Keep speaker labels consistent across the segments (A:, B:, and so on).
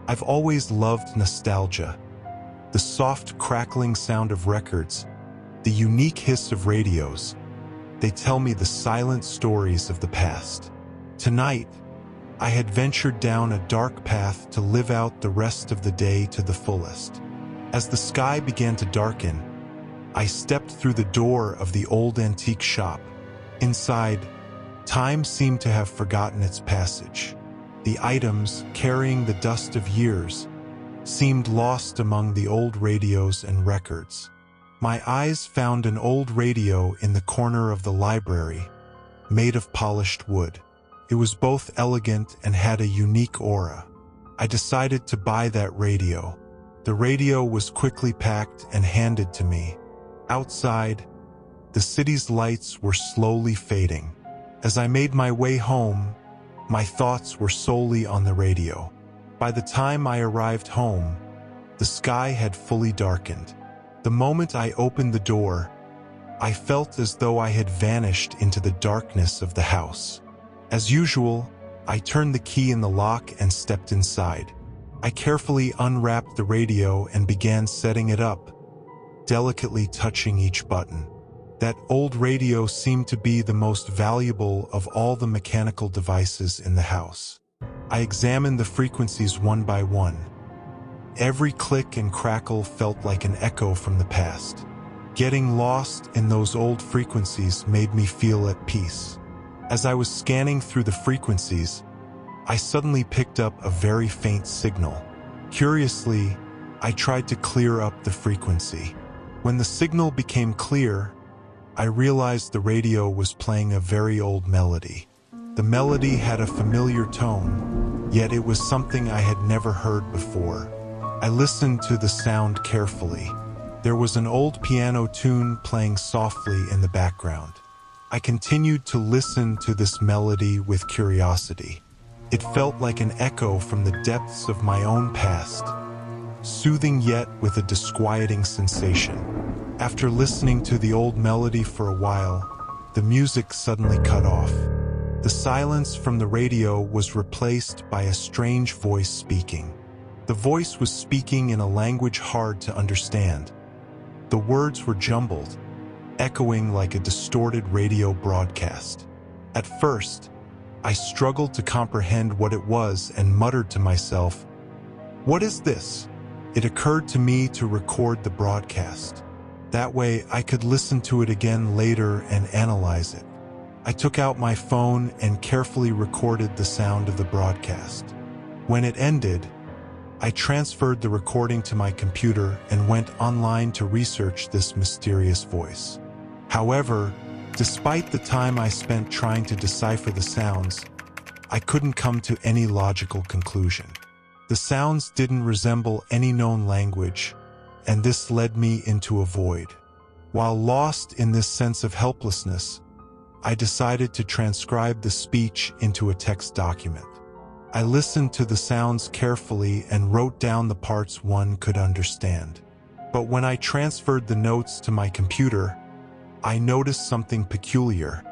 A: I've always loved nostalgia. The soft crackling sound of records, the unique hiss of radios. They tell me the silent stories of the past. Tonight, I had ventured down a dark path to live out the rest of the day to the fullest. As the sky began to darken, I stepped through the door of the old antique shop. Inside, time seemed to have forgotten its passage. The items, carrying the dust of years, seemed lost among the old radios and records. My eyes found an old radio in the corner of the library, made of polished wood. It was both elegant and had a unique aura. I decided to buy that radio. The radio was quickly packed and handed to me. Outside, the city's lights were slowly fading. As I made my way home, my thoughts were solely on the radio. By the time I arrived home, the sky had fully darkened. The moment I opened the door, I felt as though I had vanished into the darkness of the house. As usual, I turned the key in the lock and stepped inside. I carefully unwrapped the radio and began setting it up, delicately touching each button. That old radio seemed to be the most valuable of all the mechanical devices in the house. I examined the frequencies one by one. Every click and crackle felt like an echo from the past. Getting lost in those old frequencies made me feel at peace. As I was scanning through the frequencies, I suddenly picked up a very faint signal. Curiously, I tried to clear up the frequency. When the signal became clear, I realized the radio was playing a very old melody. The melody had a familiar tone, yet it was something I had never heard before. I listened to the sound carefully. There was an old piano tune playing softly in the background. I continued to listen to this melody with curiosity. It felt like an echo from the depths of my own past, soothing yet with a disquieting sensation. After listening to the old melody for a while, the music suddenly cut off. The silence from the radio was replaced by a strange voice speaking. The voice was speaking in a language hard to understand. The words were jumbled, echoing like a distorted radio broadcast. At first, I struggled to comprehend what it was and muttered to myself, "What is this?" It occurred to me to record the broadcast. That way, I could listen to it again later and analyze it. I took out my phone and carefully recorded the sound of the broadcast. When it ended, I transferred the recording to my computer and went online to research this mysterious voice. However, despite the time I spent trying to decipher the sounds, I couldn't come to any logical conclusion. The sounds didn't resemble any known language, and this led me into a void. While lost in this sense of helplessness, I decided to transcribe the speech into a text document. I listened to the sounds carefully and wrote down the parts one could understand. But when I transferred the notes to my computer, I noticed something peculiar.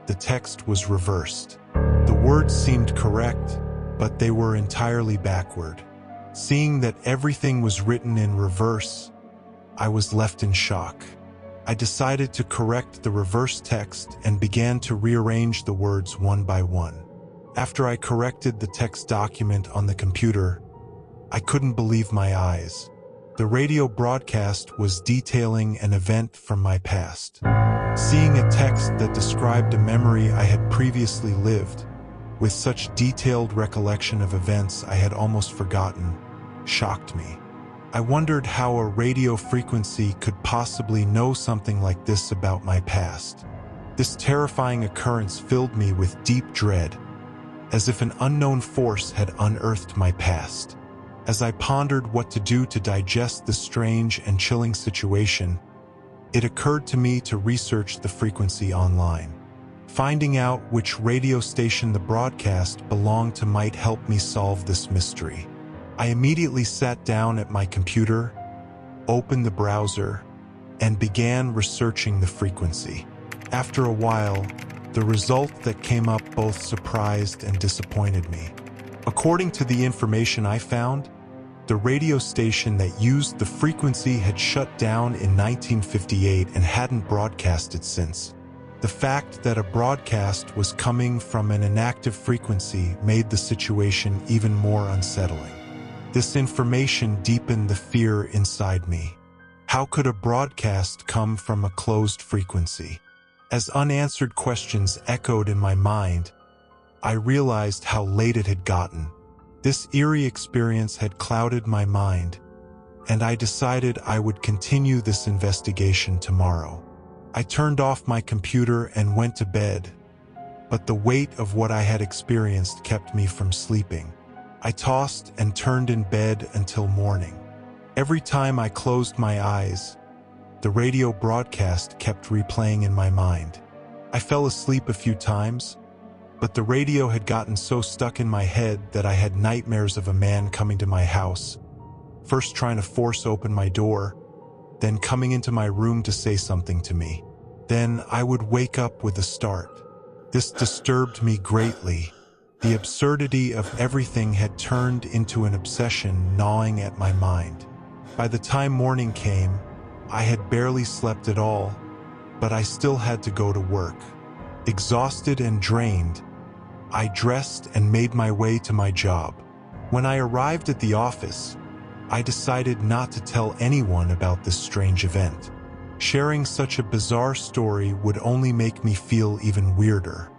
A: The text was reversed. The words seemed correct, but they were entirely backward. Seeing that everything was written in reverse, I was left in shock. I decided to correct the reverse text and began to rearrange the words one by one. After I corrected the text document on the computer, I couldn't believe my eyes. The radio broadcast was detailing an event from my past. Seeing a text that described a memory I had previously lived, with such detailed recollection of events I had almost forgotten, shocked me. I wondered how a radio frequency could possibly know something like this about my past. This terrifying occurrence filled me with deep dread, as if an unknown force had unearthed my past. As I pondered what to do to digest the strange and chilling situation, it occurred to me to research the frequency online. Finding out which radio station the broadcast belonged to might help me solve this mystery. I immediately sat down at my computer, opened the browser, and began researching the frequency. After a while, the result that came up both surprised and disappointed me. According to the information I found, the radio station that used the frequency had shut down in 1958 and hadn't broadcasted since. The fact that a broadcast was coming from an inactive frequency made the situation even more unsettling. This information deepened the fear inside me. How could a broadcast come from a closed frequency? As unanswered questions echoed in my mind, I realized how late it had gotten. This eerie experience had clouded my mind, and I decided I would continue this investigation tomorrow. I turned off my computer and went to bed, but the weight of what I had experienced kept me from sleeping. I tossed and turned in bed until morning. Every time I closed my eyes, the radio broadcast kept replaying in my mind. I fell asleep a few times, but the radio had gotten so stuck in my head that I had nightmares of a man coming to my house, first trying to force open my door, then coming into my room to say something to me. Then I would wake up with a start. This disturbed me greatly. The absurdity of everything had turned into an obsession gnawing at my mind. By the time morning came, I had barely slept at all, but I still had to go to work. Exhausted and drained, I dressed and made my way to my job. When I arrived at the office, I decided not to tell anyone about this strange event. Sharing such a bizarre story would only make me feel even weirder.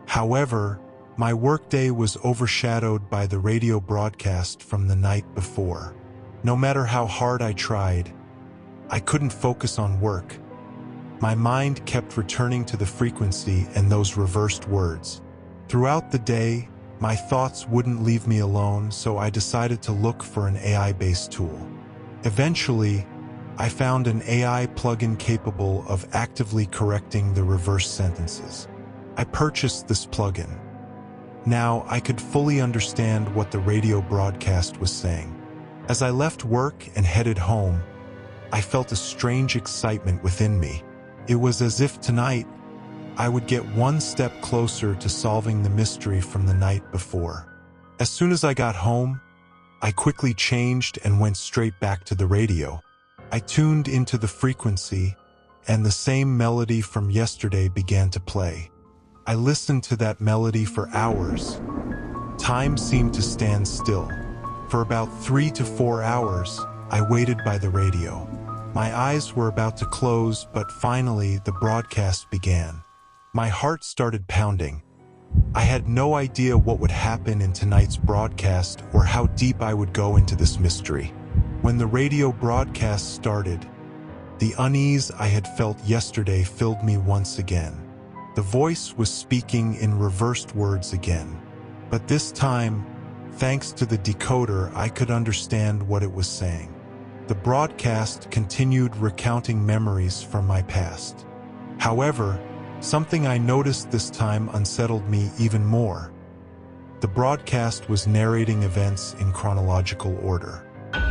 A: However, my workday was overshadowed by the radio broadcast from the night before. No matter how hard I tried, I couldn't focus on work. My mind kept returning to the frequency and those reversed words. Throughout the day, my thoughts wouldn't leave me alone, so I decided to look for an AI-based tool. Eventually, I found an AI plugin capable of actively correcting the reverse sentences. I purchased this plugin. Now I could fully understand what the radio broadcast was saying. As I left work and headed home, I felt a strange excitement within me. It was as if tonight, I would get one step closer to solving the mystery from the night before. As soon as I got home, I quickly changed and went straight back to the radio. I tuned into the frequency, and the same melody from yesterday began to play. I listened to that melody for hours. Time seemed to stand still. For about 3 to 4 hours, I waited by the radio. My eyes were about to close, but finally the broadcast began. My heart started pounding. I had no idea what would happen in tonight's broadcast or how deep I would go into this mystery. When the radio broadcast started, the unease I had felt yesterday filled me once again. The voice was speaking in reversed words again. But this time, thanks to the decoder, I could understand what it was saying. The broadcast continued recounting memories from my past. However, something I noticed this time unsettled me even more. The broadcast was narrating events in chronological order.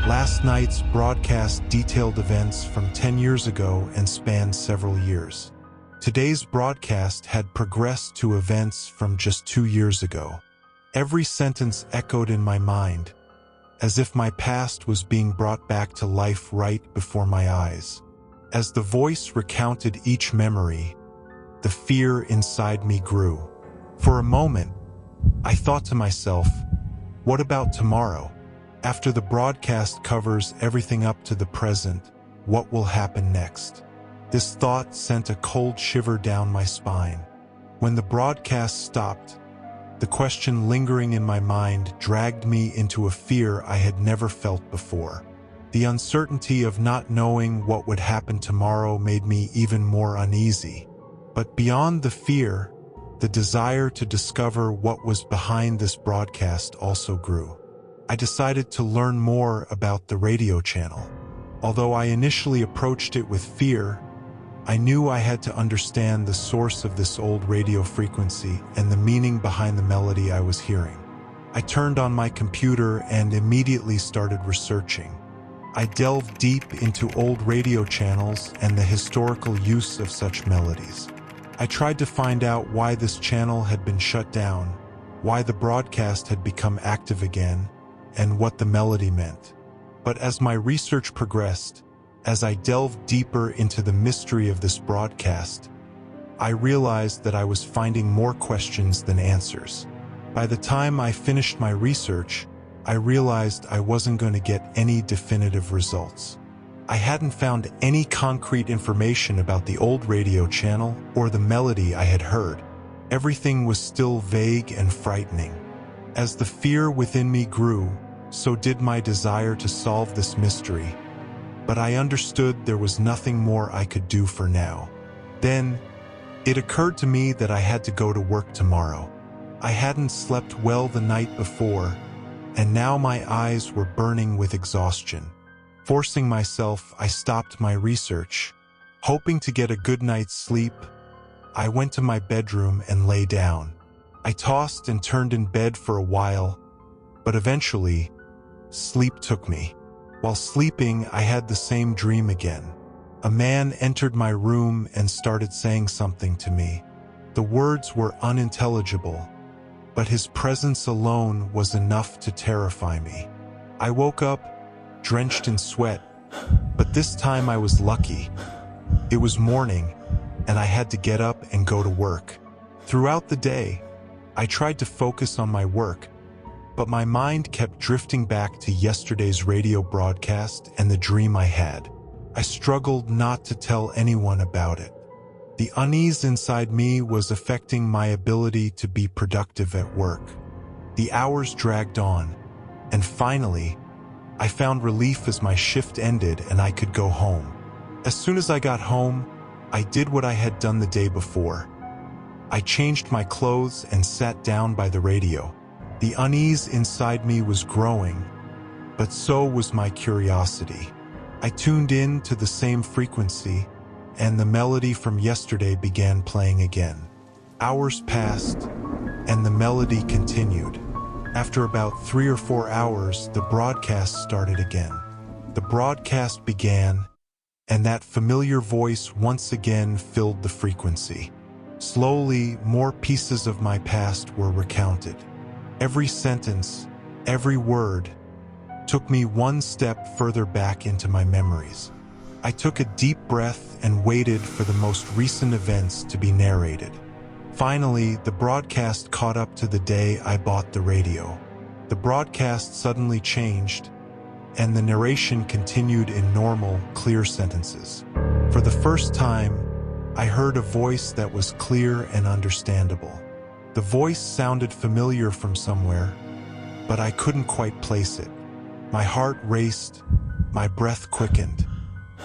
A: Last night's broadcast detailed events from 10 years ago and spanned several years. Today's broadcast had progressed to events from just 2 years ago. Every sentence echoed in my mind, as if my past was being brought back to life right before my eyes. As the voice recounted each memory, the fear inside me grew. For a moment, I thought to myself, what about tomorrow? After the broadcast covers everything up to the present, what will happen next? This thought sent a cold shiver down my spine. When the broadcast stopped, the question lingering in my mind dragged me into a fear I had never felt before. The uncertainty of not knowing what would happen tomorrow made me even more uneasy. But beyond the fear, the desire to discover what was behind this broadcast also grew. I decided to learn more about the radio channel. Although I initially approached it with fear, I knew I had to understand the source of this old radio frequency and the meaning behind the melody I was hearing. I turned on my computer and immediately started researching. I delved deep into old radio channels and the historical use of such melodies. I tried to find out why this channel had been shut down, why the broadcast had become active again, and what the melody meant. But as my research progressed, as I delved deeper into the mystery of this broadcast, I realized that I was finding more questions than answers. By the time I finished my research, I realized I wasn't going to get any definitive results. I hadn't found any concrete information about the old radio channel or the melody I had heard. Everything was still vague and frightening. As the fear within me grew, so did my desire to solve this mystery. But I understood there was nothing more I could do for now. Then, it occurred to me that I had to go to work tomorrow. I hadn't slept well the night before, and now my eyes were burning with exhaustion. Forcing myself, I stopped my research. Hoping to get a good night's sleep, I went to my bedroom and lay down. I tossed and turned in bed for a while, but eventually, sleep took me. While sleeping, I had the same dream again. A man entered my room and started saying something to me. The words were unintelligible, but his presence alone was enough to terrify me. I woke up, drenched in sweat, but this time I was lucky. It was morning, and I had to get up and go to work. Throughout the day, I tried to focus on my work, but my mind kept drifting back to yesterday's radio broadcast and the dream I had. I struggled not to tell anyone about it. The unease inside me was affecting my ability to be productive at work. The hours dragged on, and finally, I found relief as my shift ended and I could go home. As soon as I got home, I did what I had done the day before. I changed my clothes and sat down by the radio. The unease inside me was growing, but so was my curiosity. I tuned in to the same frequency, and the melody from yesterday began playing again. Hours passed, and the melody continued. After about 3 or 4 hours, the broadcast started again. The broadcast began, and that familiar voice once again filled the frequency. Slowly, more pieces of my past were recounted. Every sentence, every word, took me one step further back into my memories. I took a deep breath and waited for the most recent events to be narrated. Finally, the broadcast caught up to the day I bought the radio. The broadcast suddenly changed, and the narration continued in normal, clear sentences. For the first time, I heard a voice that was clear and understandable. The voice sounded familiar from somewhere, but I couldn't quite place it. My heart raced, my breath quickened.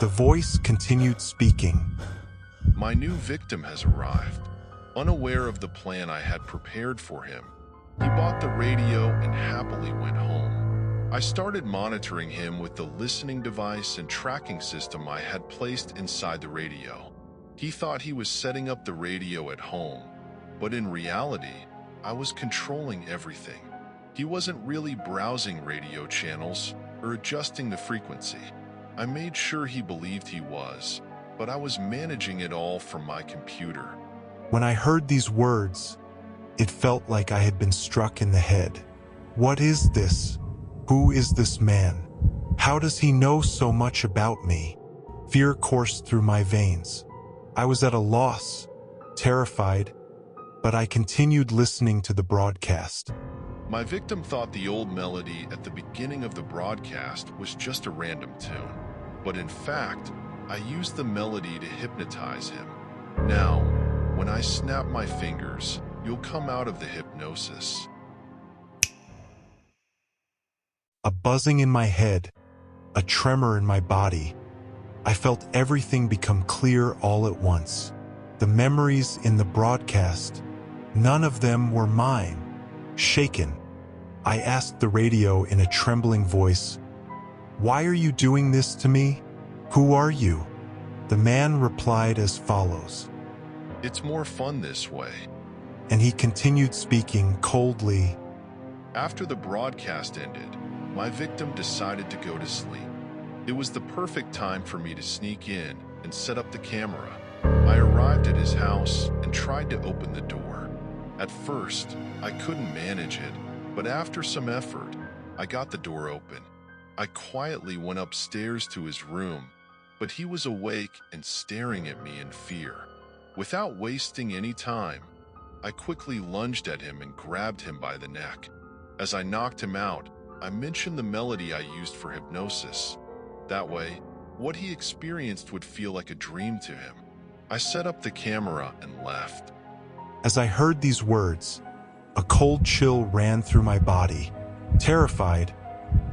A: The voice continued speaking.
B: My new victim has arrived. Unaware of the plan I had prepared for him, he bought the radio and happily went home. I started monitoring him with the listening device and tracking system I had placed inside the radio. He thought he was setting up the radio at home, but in reality, I was controlling everything. He wasn't really browsing radio channels or adjusting the frequency. I made sure he believed he was, but I was managing it all from my computer.
A: When I heard these words, it felt like I had been struck in the head. What is this? Who is this man? How does he know so much about me? Fear coursed through my veins. I was at a loss, terrified, but I continued listening to the broadcast.
B: My victim thought the old melody at the beginning of the broadcast was just a random tune, but in fact, I used the melody to hypnotize him. Now, when I snap my fingers, you'll come out of the hypnosis.
A: A buzzing in my head, a tremor in my body. I felt everything become clear all at once. The memories in the broadcast, none of them were mine. Shaken, I asked the radio in a trembling voice, "Why are you doing this to me? Who are you?" The man replied as follows,
B: It's more fun this way.
A: and he continued speaking coldly.
B: After the broadcast ended, my victim decided to go to sleep. It was the perfect time for me to sneak in and set up the camera. I arrived at his house and tried to open the door. At first, I couldn't manage it, but after some effort, I got the door open. I quietly went upstairs to his room, but he was awake and staring at me in fear. Without wasting any time, I quickly lunged at him and grabbed him by the neck. As I knocked him out, I mentioned the melody I used for hypnosis. That way, what he experienced would feel like a dream to him. I set up the camera and left.
A: As I heard these words, a cold chill ran through my body. Terrified,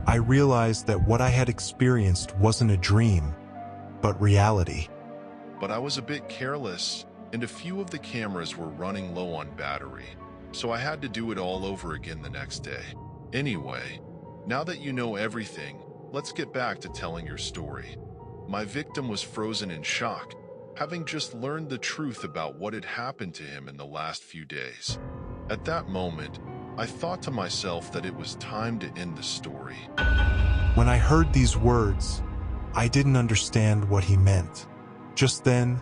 A: I realized that what I had experienced wasn't a dream, but reality.
B: But I was a bit careless, and a few of the cameras were running low on battery, so I had to do it all over again the next day. Anyway, now that you know everything, let's get back to telling your story. My victim was frozen in shock, having just learned the truth about what had happened to him in the last few days. At that moment, I thought to myself that it was time to end the story.
A: When I heard these words, I didn't understand what he meant. Just then,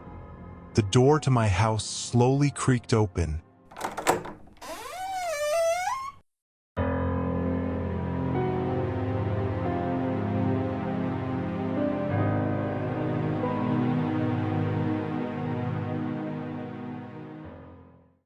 A: the door to my house slowly creaked open,